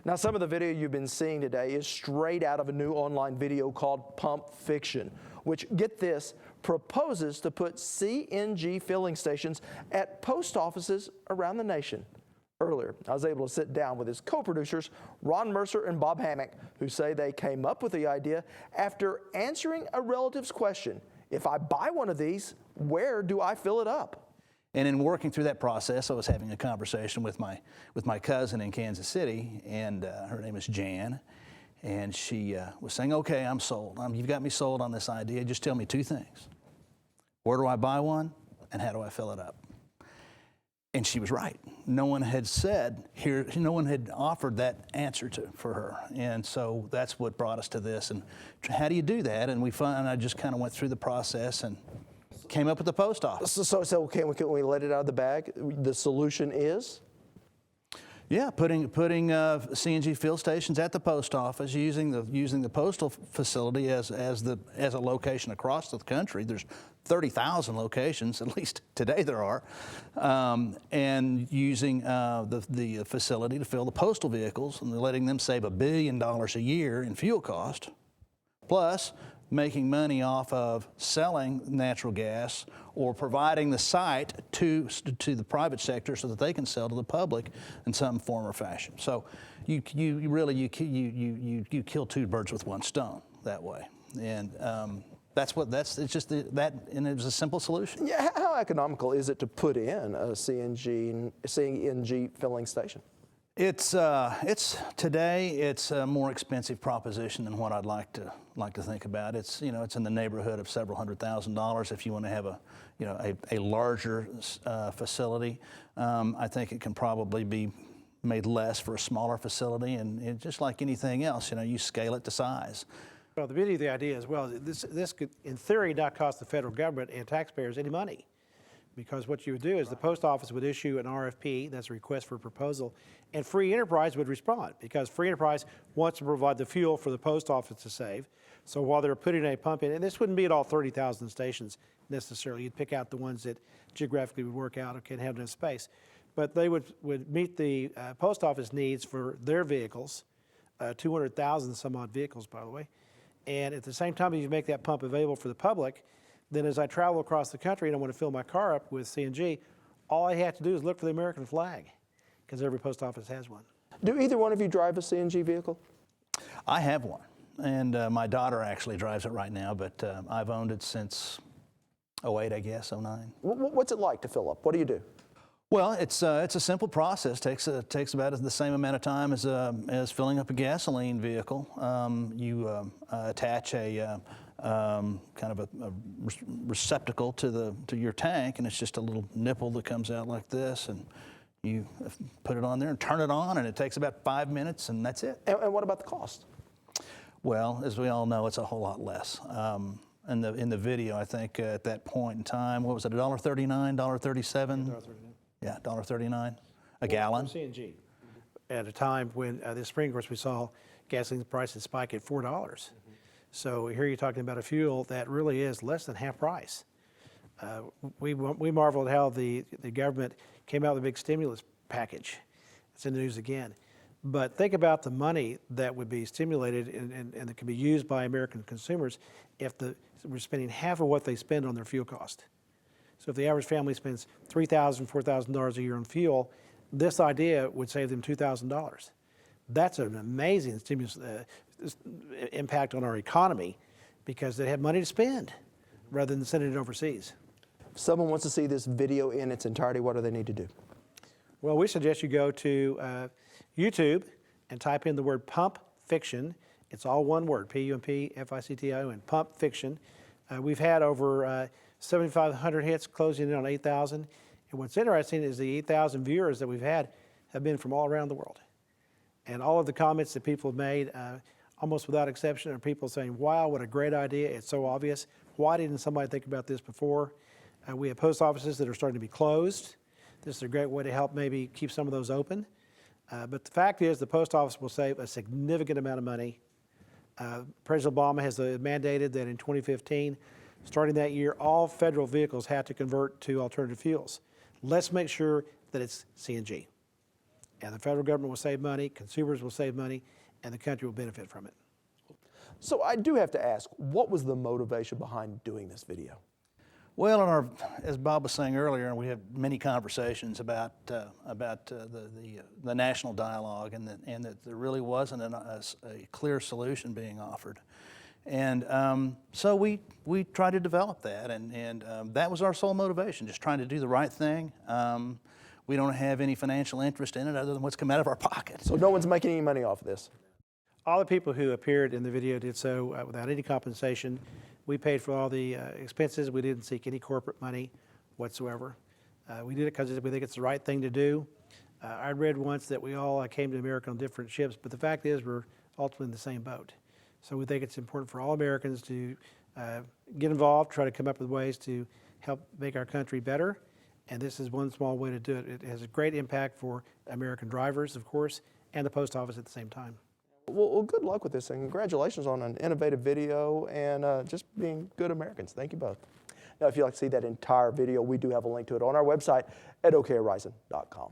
Now, some of the video you've been seeing today is straight out of a new online video called Pump Fiction, which, get this, proposes to put CNG filling stations at post offices around the nation. Earlier, I was able to sit down with his co-producers, Ron Mercer and Bob Hammack, who say they came up with the idea after answering a relative's question: if I buy one of these, where do I fill it up? And in working through that process, I was having a conversation with my cousin in Kansas City, and her name is Jan, and she was saying, "Okay, I'm sold. You've got me sold on this idea. Just tell me two things: where do I buy one, and how do I fill it up?" And she was right. No one had said here. No one had offered that answer for her, and so that's what brought us to this. And how do you do that? And I just kind of went through the process and came up with the post office. So can we let it out of the bag? The solution is? Yeah, putting CNG fill stations at the post office, using the postal facility as a location across the country. There's 30,000 locations, at least today there are, and using the facility to fill the postal vehicles and letting them save $1 billion a year in fuel cost, plus making money off of selling natural gas or providing the site to the private sector so that they can sell to the public in some form or fashion. So you kill two birds with one stone that way, and and it was a simple solution. Yeah, how economical is it to put in a CNG filling station? It's today it's a more expensive proposition than what I'd like to think about. It's in the neighborhood of several $100,000 if you want to have a larger facility. I think it can probably be made less for a smaller facility, and just like anything else, you scale it to size. Well, the beauty of the idea as well, this could, in theory, not cost the federal government and taxpayers any money. Because what you would do is the post office would issue an RFP, that's a request for proposal, and Free Enterprise would respond, because Free Enterprise wants to provide the fuel for the post office to save. So while they're putting a pump in, and this wouldn't be at all 30,000 stations necessarily, you'd pick out the ones that geographically would work out or can have enough space. But they would meet the post office needs for their vehicles, 200,000 some odd vehicles, by the way. And at the same time, if you make that pump available for the public, then as I travel across the country and I want to fill my car up with CNG, all I have to do is look for the American flag, because every post office has one. Do either one of you drive a CNG vehicle? I have one, and my daughter actually drives it right now, but I've owned it since '08, I guess, '09. What's it like to fill up? What do you do? Well, it's a simple process. Takes about the same amount of time as filling up a gasoline vehicle. You attach a kind of a receptacle to your tank, and it's just a little nipple that comes out like this, and you put it on there and turn it on, and it takes about 5 minutes, and that's it. And what about the cost? Well, as we all know, it's a whole lot less. In the video, I think at that point in time, what was it, $1.39, $1.37? $1.39. Yeah, $1.39 a gallon. CNG. At a time when this spring, of course, we saw gasoline prices spike at $4. So here you're talking about a fuel that really is less than half price. We marveled how the government came out with a big stimulus package. It's in the news again. But think about the money that would be stimulated and that can be used by American consumers if we're spending half of what they spend on their fuel cost. So if the average family spends $3,000, $4,000 a year on fuel, this idea would save them $2,000. That's an amazing stimulus impact on our economy, because they have money to spend rather than sending it overseas. If someone wants to see this video in its entirety, what do they need to do? Well, we suggest you go to YouTube and type in the word Pump Fiction. It's all one word, P-U-M-P-F-I-C-T-I-O-N, Pump Fiction. We've had over 7,500 hits, closing in on 8,000. And what's interesting is the 8,000 viewers that we've had have been from all around the world. And all of the comments that people have made, almost without exception, are people saying, wow, what a great idea. It's so obvious. Why didn't somebody think about this before? We have post offices that are starting to be closed. This is a great way to help maybe keep some of those open. But the fact is the post office will save a significant amount of money. President Obama has mandated that in 2015, starting that year, all federal vehicles have to convert to alternative fuels. Let's make sure that it's CNG. and the federal government will save money, consumers will save money, and the country will benefit from it. So I do have to ask, what was the motivation behind doing this video? Well, as Bob was saying earlier, we have many conversations about the national dialogue, and that there really wasn't a clear solution being offered, and so we tried to develop that, and that was our sole motivation, just trying to do the right thing. We don't have any financial interest in it other than what's come out of our pocket. So no one's making any money off of this? All the people who appeared in the video did so without any compensation. We paid for all the expenses. We didn't seek any corporate money whatsoever. We did it because we think it's the right thing to do. I read once that we all came to America on different ships, but the fact is we're ultimately in the same boat. So we think it's important for all Americans to get involved, try to come up with ways to help make our country better. And this is one small way to do it. It has a great impact for American drivers, of course, and the post office at the same time. Well, good luck with this, and congratulations on an innovative video and just being good Americans. Thank you both. Now, if you'd like to see that entire video, we do have a link to it on our website at okhorizon.com.